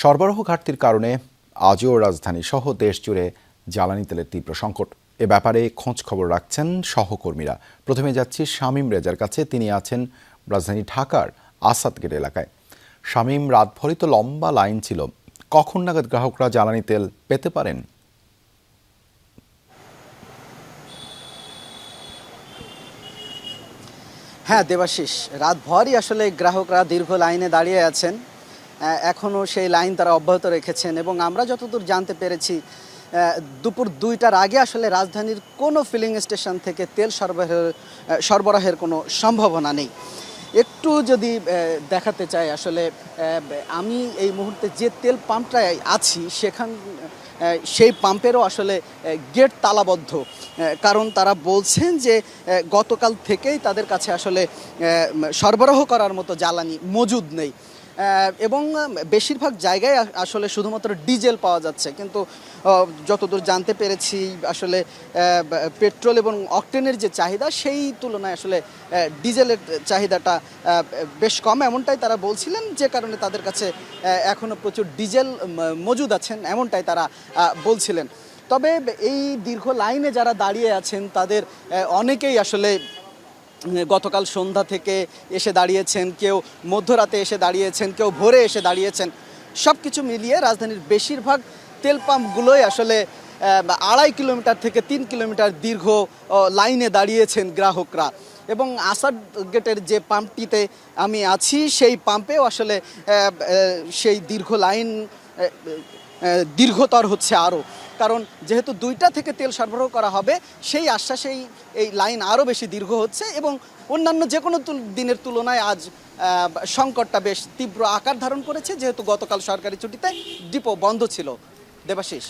সরবরাহ ঘাটতির কারণে আজও রাজধানী সহ দেশ জুড়ে জ্বালানি তেলের তীব্র সংকট। এ ব্যাপারে খোঁজ খবর রাখছেন সহকর্মীরা। প্রথমে যাচ্ছি শামীম রেজার কাছে। তিনি আছেন রাজধানী ঢাকার আসাদগেট এলাকায়। শামীম, রাতভরই তো লম্বা লাইন ছিল, কখন নাগাদ গ্রাহকরা জ্বালানি তেল পেতে পারেন? হ্যাঁ দেবাশিস, রাতভরই আসলে গ্রাহকরা দীর্ঘ লাইনে দাঁড়িয়ে আছেন। এখনও সেই লাইন তারা অব্যাহত রেখেছেন এবং আমরা যতদূর জানতে পেরেছি দুপুর ২টার আগে আসলে রাজধানীর কোনো ফিলিং স্টেশন থেকে তেল সরবরাহের কোনো সম্ভাবনা নেই। একটু যদি দেখাতে চাই আসলে আমি এই মুহূর্তে যে তেল পাম্পটায় আছি সেই পাম্পেরও আসলে গেট তালাবদ্ধ। কারণ তারা বলছেন যে গতকাল থেকেই তাদের কাছে আসলে সরবরাহ করার মতো জ্বালানি মজুদ নেই এবং বেশিরভাগ জায়গায় আসলে শুধুমাত্র ডিজেল পাওয়া যাচ্ছে। কিন্তু যতদূর জানতে পেরেছি আসলে পেট্রোল এবং অকটেনের যে চাহিদা সেই তুলনায় আসলে ডিজেলের চাহিদাটা বেশ কম, এমনটাই তারা বলছিলেন, যে কারণে তাদের কাছে এখনও প্রচুর ডিজেল মজুদ আছেন এমনটাই তারা বলছিলেন। তবে এই দীর্ঘ লাইনে যারা দাঁড়িয়ে আছেন তাদের অনেকেই আসলে গতকাল সন্ধ্যা থেকে এসে দাঁড়িয়েছেন, কেউ মধ্যরাতে এসে দাঁড়িয়েছেন, কেউ ভোরে এসে দাঁড়িয়েছেন। সব কিছু মিলিয়ে রাজধানীর বেশিরভাগ তেল পাম্পগুলোই আসলে ২.৫ কিলোমিটার থেকে ৩ কিলোমিটার দীর্ঘ লাইনে দাঁড়িয়েছেন গ্রাহকরা। এবং আসাদ গেটের যে পাম্পটিতে আমি আছি সেই পাম্পেও আসলে সেই দীর্ঘ লাইন দীর্ঘতর হচ্ছে আরও। কারণ যেহেতু ২টা থেকে তেল সরবরাহ করা হবে সেই আশ্বাসেই এই লাইন আরও বেশি দীর্ঘ হচ্ছে এবং অন্যান্য যে কোনো দিনের তুলনায় আজ সংকটটা বেশ তীব্র আকার ধারণ করেছে, যেহেতু গতকাল সরকারি ছুটিতে ডিপো বন্ধ ছিল। দেবাশিস।